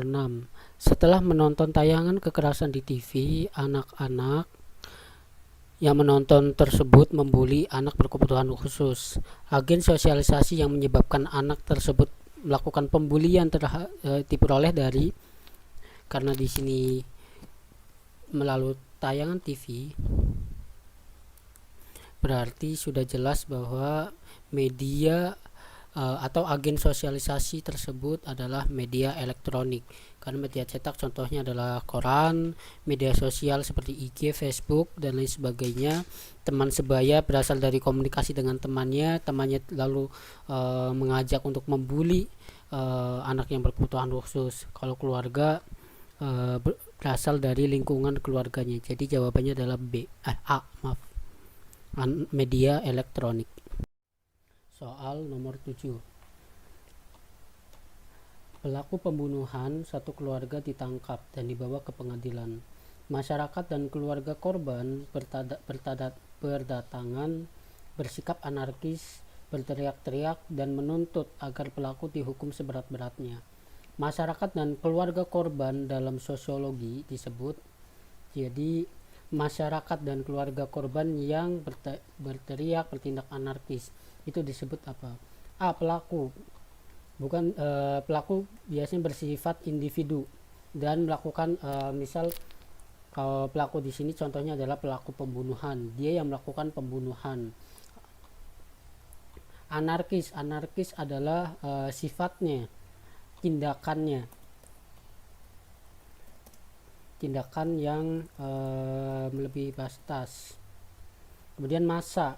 nomor 6. Setelah menonton tayangan kekerasan di TV, anak-anak yang menonton tersebut membuli anak berkebutuhan khusus. Agen sosialisasi yang menyebabkan anak tersebut melakukan pembulian diperoleh dari, karena di sini melalui tayangan TV, berarti sudah jelas bahwa media atau agen sosialisasi tersebut adalah media elektronik. Karena media cetak contohnya adalah koran, media sosial seperti IG, Facebook, dan lain sebagainya. Teman sebaya berasal dari komunikasi dengan temannya lalu mengajak untuk membuli anak yang berkebutuhan khusus. Kalau keluarga berasal dari lingkungan keluarganya. Jadi jawabannya adalah A, maaf. Media elektronik. Soal nomor 7. Pelaku pembunuhan satu keluarga ditangkap dan dibawa ke pengadilan. Masyarakat dan keluarga korban berdatangan, bersikap anarkis, berteriak-teriak, dan menuntut agar pelaku dihukum seberat-beratnya. Masyarakat dan keluarga korban dalam sosiologi disebut, jadi masyarakat dan keluarga korban yang berteriak, bertindak anarkis, itu disebut apa? A. Pelaku. Pelaku biasanya bersifat individu dan melakukan misal kalau pelaku di sini contohnya adalah pelaku pembunuhan, dia yang melakukan pembunuhan. Anarkis adalah sifatnya, tindakan yang melebihi batas. Kemudian massa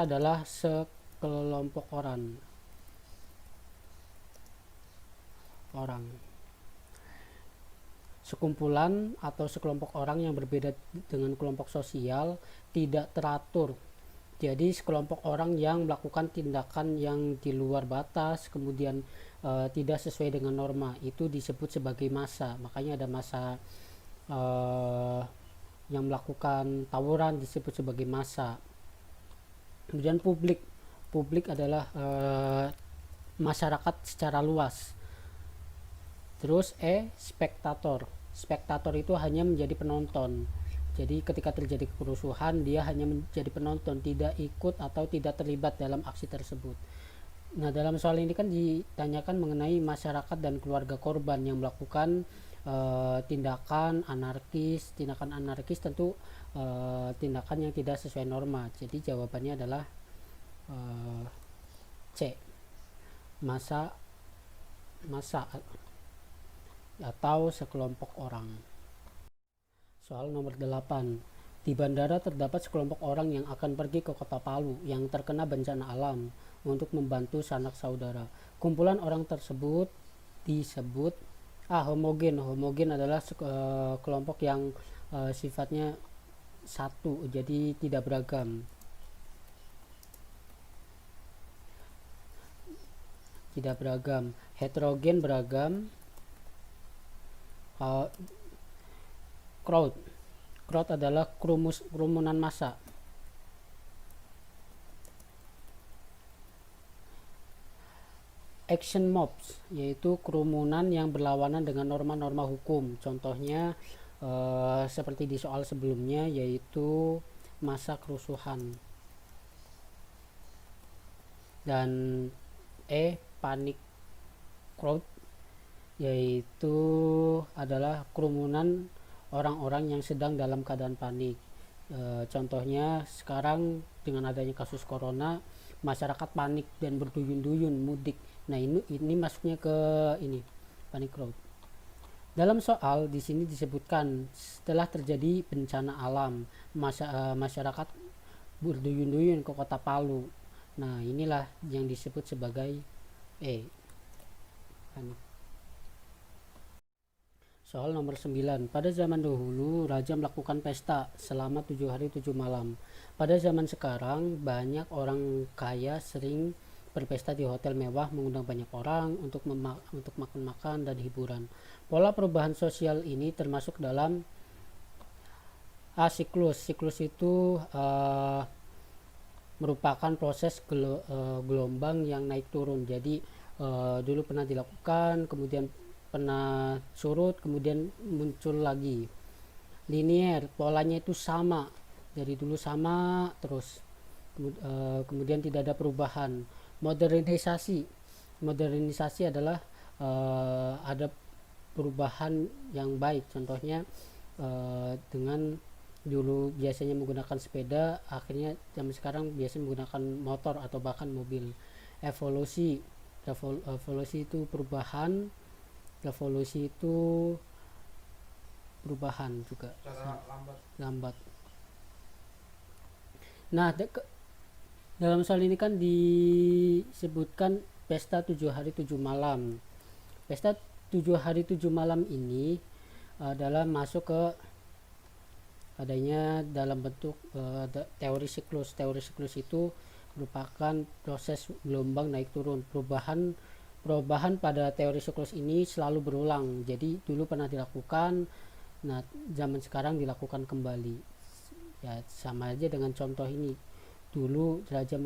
adalah sekelompok orang. Sekumpulan atau sekelompok orang yang berbeda dengan kelompok sosial, tidak teratur. Jadi sekelompok orang yang melakukan tindakan yang di luar batas, kemudian tidak sesuai dengan norma, itu disebut sebagai massa. Makanya ada massa yang melakukan tawuran disebut sebagai massa. Kemudian publik adalah masyarakat secara luas. Terus spektator itu hanya menjadi penonton. Jadi ketika terjadi kerusuhan, dia hanya menjadi penonton, tidak ikut atau tidak terlibat dalam aksi tersebut. Nah, dalam soal ini kan ditanyakan mengenai masyarakat dan keluarga korban yang melakukan tindakan anarkis. Tindakan anarkis tentu tindakan yang tidak sesuai norma. Jadi jawabannya adalah C. Massa atau sekelompok orang. Soal nomor 8. Di bandara terdapat sekelompok orang yang akan pergi ke kota Palu yang terkena bencana alam untuk membantu sanak saudara. Kumpulan orang tersebut disebut homogen. Homogen adalah kelompok yang sifatnya satu, jadi tidak beragam. Heterogen beragam. Crowd adalah kerumunan massa. Action mobs yaitu kerumunan yang berlawanan dengan norma-norma hukum. Contohnya seperti di soal sebelumnya, yaitu masa kerusuhan. Dan panic crowd yaitu adalah kerumunan orang-orang yang sedang dalam keadaan panik. Contohnya sekarang dengan adanya kasus corona, masyarakat panik dan berduyun-duyun mudik. Nah, ini masuknya ke panic crowd. Dalam soal di sini disebutkan setelah terjadi bencana alam, masyarakat berduyun-duyun ke kota Palu. Nah, inilah yang disebut sebagai panik. Soal nomor 9. Pada zaman dahulu, raja melakukan pesta selama 7 hari 7 malam. Pada zaman sekarang, banyak orang kaya sering berpesta di hotel mewah, mengundang banyak orang untuk makan-makan dan hiburan. Pola perubahan sosial ini termasuk dalam siklus. Siklus itu merupakan proses gelombang yang naik turun. Jadi dulu pernah dilakukan, kemudian pernah surut kemudian muncul lagi. Linear, polanya itu sama, dari dulu sama terus, kemudian tidak ada perubahan. Modernisasi, modernisasi adalah ada perubahan yang baik, contohnya dengan dulu biasanya menggunakan sepeda, akhirnya zaman sekarang biasanya menggunakan motor atau bahkan mobil. Evolusi, evolusi itu perubahan, revolusi itu perubahan juga lambat. Nah, dalam soal ini kan disebutkan pesta 7 hari 7 malam. Pesta 7 hari 7 malam ini adalah masuk ke adanya dalam bentuk teori siklus. Teori siklus itu merupakan proses gelombang naik turun. Perubahan pada teori siklus ini selalu berulang. Jadi dulu pernah dilakukan, nah zaman sekarang dilakukan kembali. Ya sama aja dengan contoh ini. Dulu raja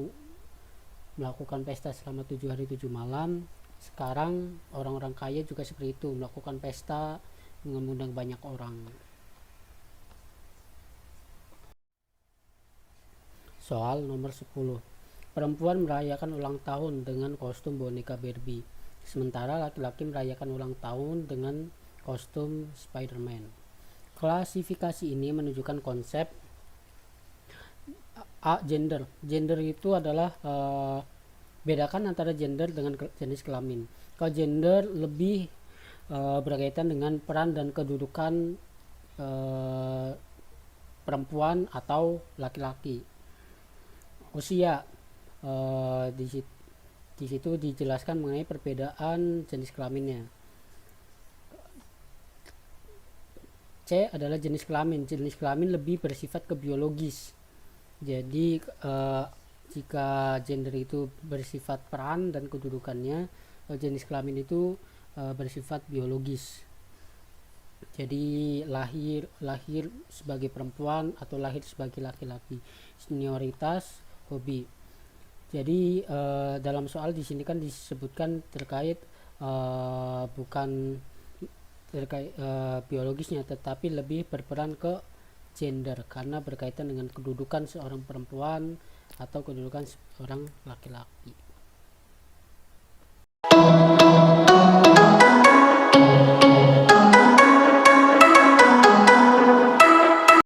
melakukan pesta selama 7 hari 7 malam. Sekarang orang-orang kaya juga seperti itu, melakukan pesta mengundang banyak orang. Soal nomor 10. Perempuan merayakan ulang tahun dengan kostum boneka Barbie, sementara laki-laki merayakan ulang tahun dengan kostum Spider-Man. Klasifikasi ini menunjukkan konsep gender. Gender itu adalah bedakan antara gender dengan jenis kelamin. Kalau gender lebih berkaitan dengan peran dan kedudukan perempuan atau laki-laki. Usia, di situ dijelaskan mengenai perbedaan jenis kelaminnya. C adalah jenis kelamin. Jenis kelamin lebih bersifat ke biologis. Jadi jika gender itu bersifat peran dan kedudukannya, jenis kelamin itu bersifat biologis. Jadi lahir sebagai perempuan atau lahir sebagai laki-laki. Senioritas, hobi. Jadi dalam soal di sini kan disebutkan terkait bukan terkait biologisnya, tetapi lebih berperan ke gender karena berkaitan dengan kedudukan seorang perempuan atau kedudukan seorang laki-laki.